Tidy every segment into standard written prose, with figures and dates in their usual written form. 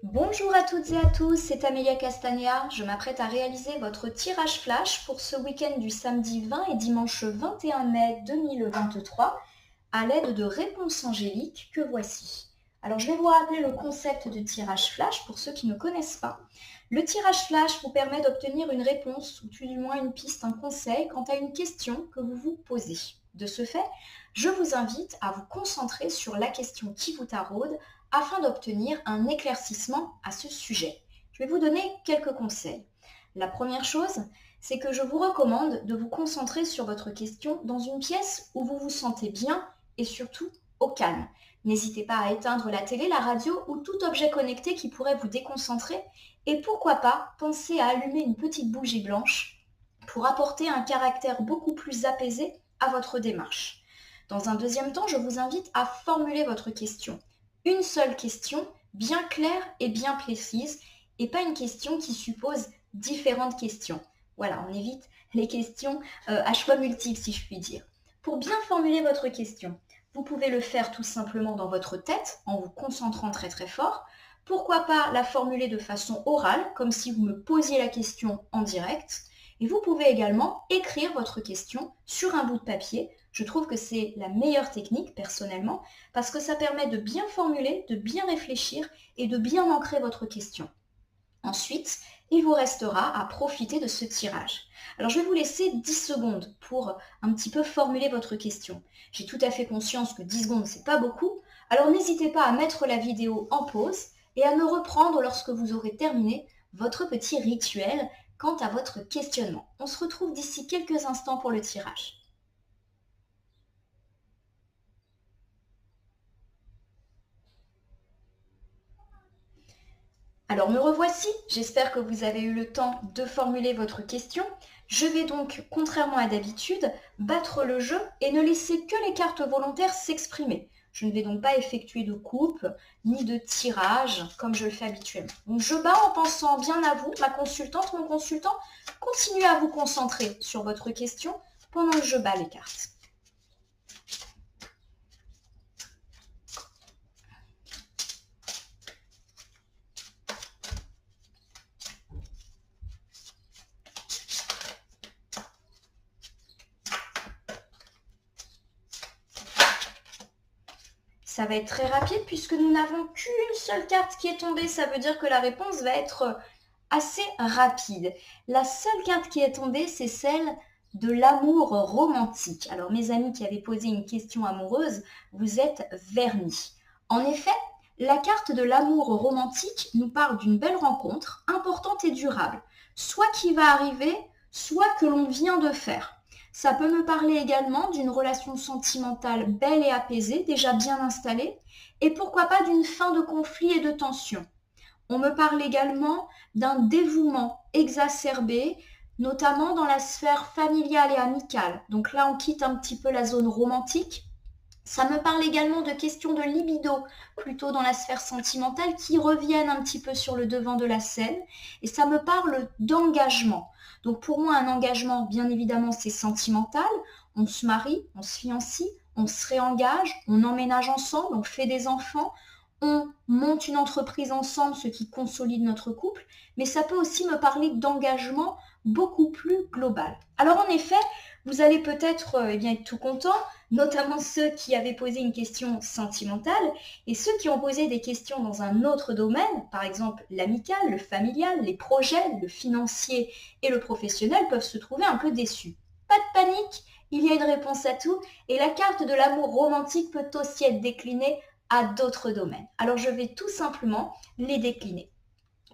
Bonjour à toutes et à tous, c'est Amélia Castagna. Je m'apprête à réaliser votre tirage flash pour ce week-end du samedi 20 et dimanche 21 mai 2023 à l'aide de réponses angéliques que voici. Alors je vais vous rappeler le concept de tirage flash pour ceux qui ne connaissent pas. Le tirage flash vous permet d'obtenir une réponse ou tout du moins une piste, un conseil quant à une question que vous vous posez. De ce fait, je vous invite à vous concentrer sur la question qui vous taraude afin d'obtenir un éclaircissement à ce sujet. Je vais vous donner quelques conseils. La première chose, c'est que je vous recommande de vous concentrer sur votre question dans une pièce où vous vous sentez bien et surtout au calme. N'hésitez pas à éteindre la télé, la radio ou tout objet connecté qui pourrait vous déconcentrer et pourquoi pas penser à allumer une petite bougie blanche pour apporter un caractère beaucoup plus apaisé à votre démarche. Dans un deuxième temps, je vous invite à formuler votre question. Une seule question, bien claire et bien précise, et pas une question qui suppose différentes questions. Voilà, on évite les questions à choix multiples, si je puis dire. Pour bien formuler votre question, vous pouvez le faire tout simplement dans votre tête, en vous concentrant très très fort. Pourquoi pas la formuler de façon orale, comme si vous me posiez la question en direct. Et vous pouvez également écrire votre question sur un bout de papier. Je trouve que c'est la meilleure technique, personnellement, parce que ça permet de bien formuler, de bien réfléchir et de bien ancrer votre question. Ensuite, il vous restera à profiter de ce tirage. Alors je vais vous laisser 10 secondes pour un petit peu formuler votre question. J'ai tout à fait conscience que 10 secondes, c'est pas beaucoup, alors n'hésitez pas à mettre la vidéo en pause et à me reprendre lorsque vous aurez terminé votre petit rituel quant à votre questionnement. On se retrouve d'ici quelques instants pour le tirage. Alors me revoici, j'espère que vous avez eu le temps de formuler votre question. Je vais donc, contrairement à d'habitude, battre le jeu et ne laisser que les cartes volontaires s'exprimer. Je ne vais donc pas effectuer de coupe ni de tirage comme je le fais habituellement. Donc je bats en pensant bien à vous, ma consultante, mon consultant. Continuez à vous concentrer sur votre question pendant que je bats les cartes. Ça va être très rapide puisque nous n'avons qu'une seule carte qui est tombée. Ça veut dire que la réponse va être assez rapide. La seule carte qui est tombée, c'est celle de l'amour romantique. Alors mes amis qui avaient posé une question amoureuse, vous êtes vernis. En effet, la carte de l'amour romantique nous parle d'une belle rencontre, importante et durable. Soit qui va arriver, soit que l'on vient de faire. Ça peut me parler également d'une relation sentimentale belle et apaisée, déjà bien installée, et pourquoi pas d'une fin de conflit et de tension. On me parle également d'un dévouement exacerbé, notamment dans la sphère familiale et amicale. Donc là, on quitte un petit peu la zone romantique. Ça me parle également de questions de libido, plutôt dans la sphère sentimentale, qui reviennent un petit peu sur le devant de la scène. Et ça me parle d'engagement. Donc pour moi, un engagement, bien évidemment, c'est sentimental. On se marie, on se fiancie, on se réengage, on emménage ensemble, on fait des enfants, on monte une entreprise ensemble, ce qui consolide notre couple. Mais ça peut aussi me parler d'engagement beaucoup plus global. Alors en effet, vous allez peut-être être tout content, notamment ceux qui avaient posé une question sentimentale et ceux qui ont posé des questions dans un autre domaine, par exemple l'amical, le familial, les projets, le financier et le professionnel peuvent se trouver un peu déçus. Pas de panique, il y a une réponse à tout et la carte de l'amour romantique peut aussi être déclinée à d'autres domaines. Alors je vais tout simplement les décliner.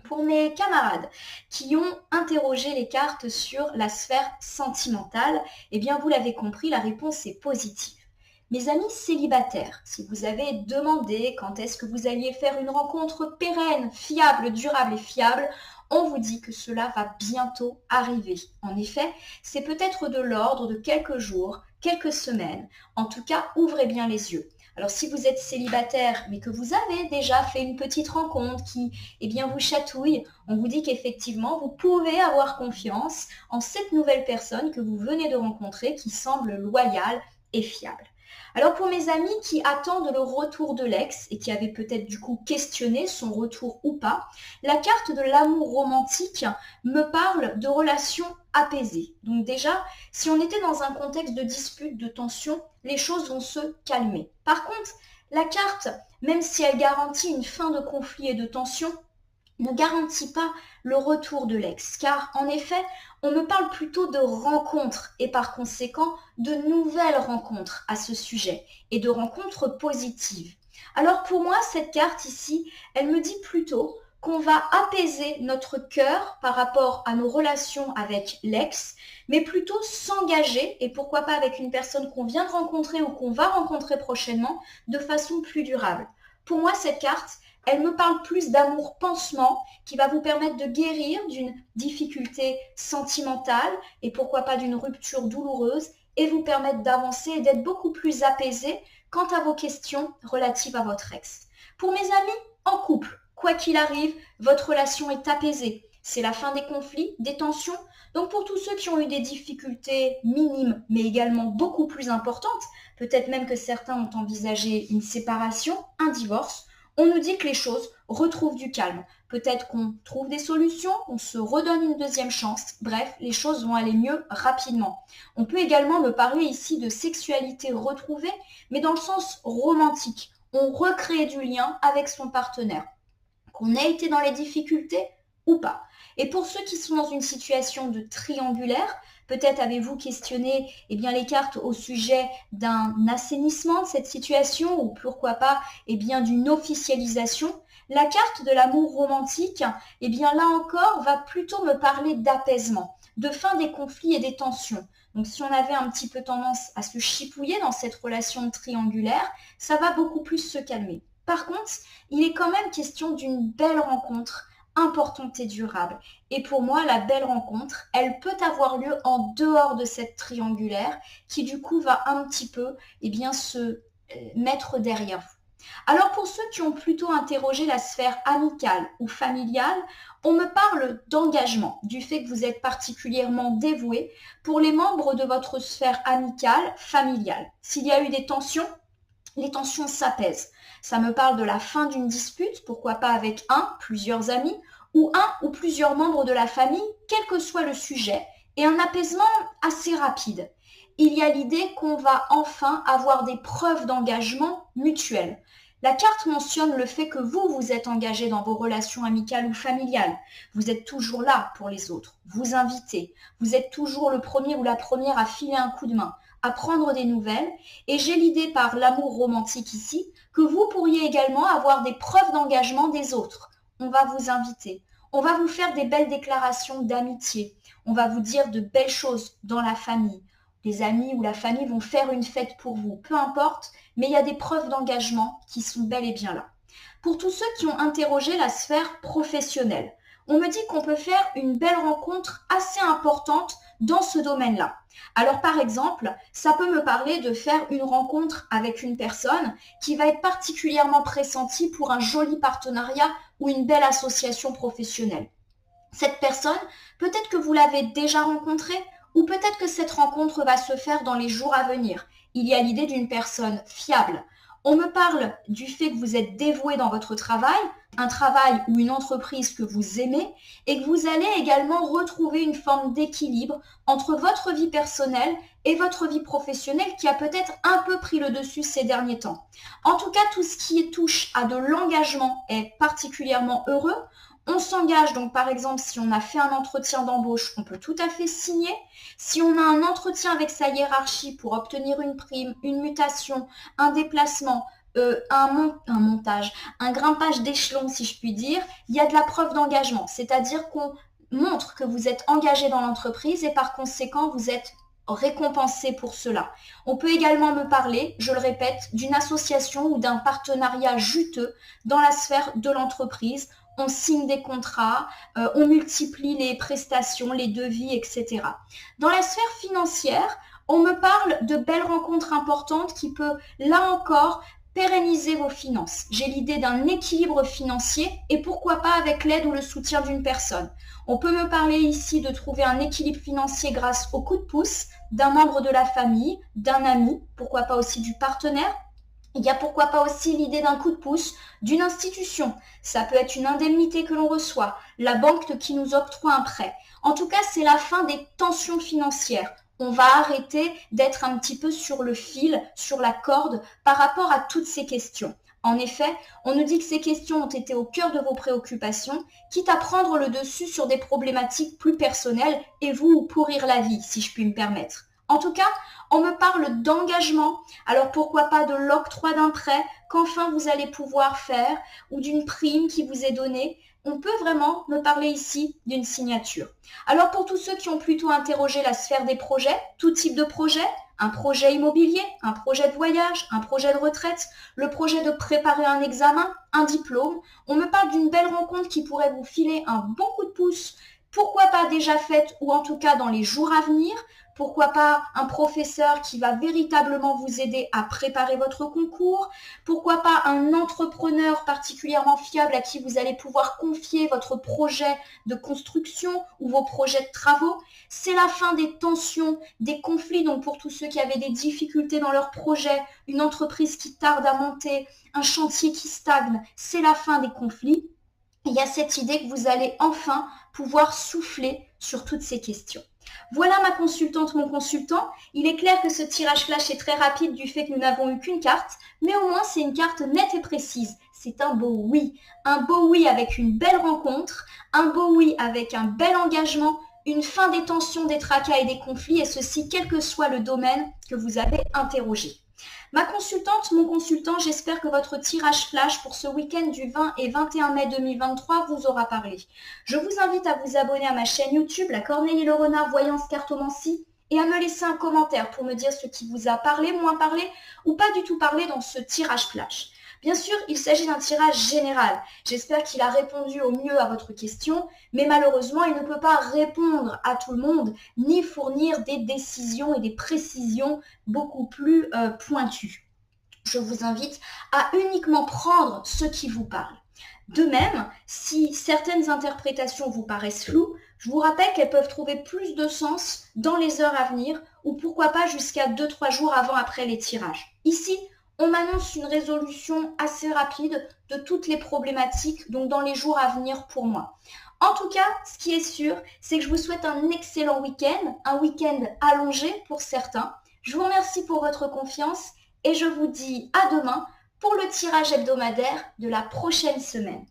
Pour mes camarades qui ont interrogé les cartes sur la sphère sentimentale, eh bien vous l'avez compris, la réponse est positive. Mes amis célibataires, si vous avez demandé quand est-ce que vous alliez faire une rencontre pérenne, fiable, durable et fiable, on vous dit que cela va bientôt arriver. En effet, c'est peut-être de l'ordre de quelques jours, quelques semaines. En tout cas, ouvrez bien les yeux. Alors si vous êtes célibataire, mais que vous avez déjà fait une petite rencontre qui vous chatouille, on vous dit qu'effectivement, vous pouvez avoir confiance en cette nouvelle personne que vous venez de rencontrer qui semble loyale et fiable. Alors pour mes amis qui attendent le retour de l'ex et qui avaient peut-être du coup questionné son retour ou pas, la carte de l'amour romantique me parle de relations apaisées. Donc déjà, si on était dans un contexte de dispute, de tension, les choses vont se calmer. Par contre, la carte, même si elle garantit une fin de conflit et de tension, ne garantit pas le retour de l'ex, car en effet, on me parle plutôt de rencontres et par conséquent de nouvelles rencontres à ce sujet et de rencontres positives. Alors pour moi, cette carte ici, elle me dit plutôt qu'on va apaiser notre cœur par rapport à nos relations avec l'ex, mais plutôt s'engager, et pourquoi pas avec une personne qu'on vient de rencontrer ou qu'on va rencontrer prochainement, de façon plus durable. Pour moi, cette carte, elle me parle plus d'amour pansement qui va vous permettre de guérir d'une difficulté sentimentale et pourquoi pas d'une rupture douloureuse et vous permettre d'avancer et d'être beaucoup plus apaisé quant à vos questions relatives à votre ex. Pour mes amis en couple, quoi qu'il arrive, votre relation est apaisée. C'est la fin des conflits, des tensions. Donc pour tous ceux qui ont eu des difficultés minimes mais également beaucoup plus importantes, peut-être même que certains ont envisagé une séparation, un divorce, on nous dit que les choses retrouvent du calme. Peut-être qu'on trouve des solutions, on se redonne une deuxième chance. Bref, les choses vont aller mieux rapidement. On peut également me parler ici de sexualité retrouvée, mais dans le sens romantique. On recrée du lien avec son partenaire. Qu'on ait été dans les difficultés ou pas. Et pour ceux qui sont dans une situation de triangulaire, peut-être avez-vous questionné les cartes au sujet d'un assainissement de cette situation ou pourquoi pas d'une officialisation. La carte de l'amour romantique, là encore, va plutôt me parler d'apaisement, de fin des conflits et des tensions. Donc si on avait un petit peu tendance à se chipouiller dans cette relation triangulaire, ça va beaucoup plus se calmer. Par contre, il est quand même question d'une belle rencontre importante et durable. Et pour moi, la belle rencontre, elle peut avoir lieu en dehors de cette triangulaire qui du coup va un petit peu se mettre derrière vous. Alors pour ceux qui ont plutôt interrogé la sphère amicale ou familiale, on me parle d'engagement, du fait que vous êtes particulièrement dévoué pour les membres de votre sphère amicale, familiale. S'il y a eu des tensions, les tensions s'apaisent. Ça me parle de la fin d'une dispute, pourquoi pas avec plusieurs amis, ou un ou plusieurs membres de la famille, quel que soit le sujet, et un apaisement assez rapide. Il y a l'idée qu'on va enfin avoir des preuves d'engagement mutuel. La carte mentionne le fait que vous êtes engagé dans vos relations amicales ou familiales. Vous êtes toujours là pour les autres, vous invitez. Vous êtes toujours le premier ou la première à filer un coup de main, à prendre des nouvelles. Et j'ai l'idée par l'amour romantique ici, que vous pourriez également avoir des preuves d'engagement des autres. On va vous inviter. On va vous faire des belles déclarations d'amitié. On va vous dire de belles choses dans la famille. Les amis ou la famille vont faire une fête pour vous, peu importe, mais il y a des preuves d'engagement qui sont bel et bien là. Pour tous ceux qui ont interrogé la sphère professionnelle, on me dit qu'on peut faire une belle rencontre assez importante dans ce domaine-là. Alors par exemple, ça peut me parler de faire une rencontre avec une personne qui va être particulièrement pressentie pour un joli partenariat ou une belle association professionnelle. Cette personne, peut-être que vous l'avez déjà rencontrée, ou peut-être que cette rencontre va se faire dans les jours à venir. Il y a l'idée d'une personne fiable. On me parle du fait que vous êtes dévoué dans votre travail, un travail ou une entreprise que vous aimez, et que vous allez également retrouver une forme d'équilibre entre votre vie personnelle et votre vie professionnelle qui a peut-être un peu pris le dessus ces derniers temps. En tout cas, tout ce qui touche à de l'engagement est particulièrement heureux. On s'engage donc par exemple si on a fait un entretien d'embauche, on peut tout à fait signer. Si on a un entretien avec sa hiérarchie pour obtenir une prime, une mutation, un déplacement, un montage, un grimpage d'échelon si je puis dire, il y a de la preuve d'engagement. C'est-à-dire qu'on montre que vous êtes engagé dans l'entreprise et par conséquent vous êtes récompensé pour cela. On peut également me parler, je le répète, d'une association ou d'un partenariat juteux dans la sphère de l'entreprise. On signe des contrats, on multiplie les prestations, les devis, etc. Dans la sphère financière, on me parle de belles rencontres importantes qui peuvent, là encore, pérenniser vos finances. J'ai l'idée d'un équilibre financier et pourquoi pas avec l'aide ou le soutien d'une personne. On peut me parler ici de trouver un équilibre financier grâce au coup de pouce d'un membre de la famille, d'un ami, pourquoi pas aussi du partenaire. Il y a pourquoi pas aussi l'idée d'un coup de pouce d'une institution. Ça peut être une indemnité que l'on reçoit, la banque qui nous octroie un prêt. En tout cas, c'est la fin des tensions financières. On va arrêter d'être un petit peu sur le fil, sur la corde par rapport à toutes ces questions. En effet, on nous dit que ces questions ont été au cœur de vos préoccupations, quitte à prendre le dessus sur des problématiques plus personnelles et vous pourrir la vie, si je puis me permettre. En tout cas, on me parle d'engagement, alors pourquoi pas de l'octroi d'un prêt qu'enfin vous allez pouvoir faire ou d'une prime qui vous est donnée. On peut vraiment me parler ici d'une signature. Alors pour tous ceux qui ont plutôt interrogé la sphère des projets, tout type de projet, un projet immobilier, un projet de voyage, un projet de retraite, le projet de préparer un examen, un diplôme, on me parle d'une belle rencontre qui pourrait vous filer un bon coup de pouce, pourquoi pas déjà faite ou en tout cas dans les jours à venir. Pourquoi pas un professeur qui va véritablement vous aider à préparer votre concours? Pourquoi pas un entrepreneur particulièrement fiable à qui vous allez pouvoir confier votre projet de construction ou vos projets de travaux? C'est la fin des tensions, des conflits. Donc pour tous ceux qui avaient des difficultés dans leur projet, une entreprise qui tarde à monter, un chantier qui stagne, c'est la fin des conflits. Il y a cette idée que vous allez enfin pouvoir souffler sur toutes ces questions. Voilà ma consultante, mon consultant. Il est clair que ce tirage flash est très rapide du fait que nous n'avons eu qu'une carte, mais au moins c'est une carte nette et précise. C'est un beau oui avec une belle rencontre, un beau oui avec un bel engagement, une fin des tensions, des tracas et des conflits, et ceci quel que soit le domaine que vous avez interrogé. Ma consultante, mon consultant, j'espère que votre tirage flash pour ce week-end du 20 et 21 mai 2023 vous aura parlé. Je vous invite à vous abonner à ma chaîne YouTube, la Corneille Le Renard Voyance Cartomancie, et à me laisser un commentaire pour me dire ce qui vous a parlé, moins parlé, ou pas du tout parlé dans ce tirage flash. Bien sûr, il s'agit d'un tirage général. J'espère qu'il a répondu au mieux à votre question, mais malheureusement, il ne peut pas répondre à tout le monde, ni fournir des décisions et des précisions beaucoup plus pointues. Je vous invite à uniquement prendre ce qui vous parle. De même, si certaines interprétations vous paraissent floues, je vous rappelle qu'elles peuvent trouver plus de sens dans les heures à venir ou pourquoi pas jusqu'à 2-3 jours après les tirages. Ici, on m'annonce une résolution assez rapide de toutes les problématiques, donc dans les jours à venir pour moi. En tout cas, ce qui est sûr, c'est que je vous souhaite un excellent week-end, un week-end allongé pour certains. Je vous remercie pour votre confiance et je vous dis à demain pour le tirage hebdomadaire de la prochaine semaine.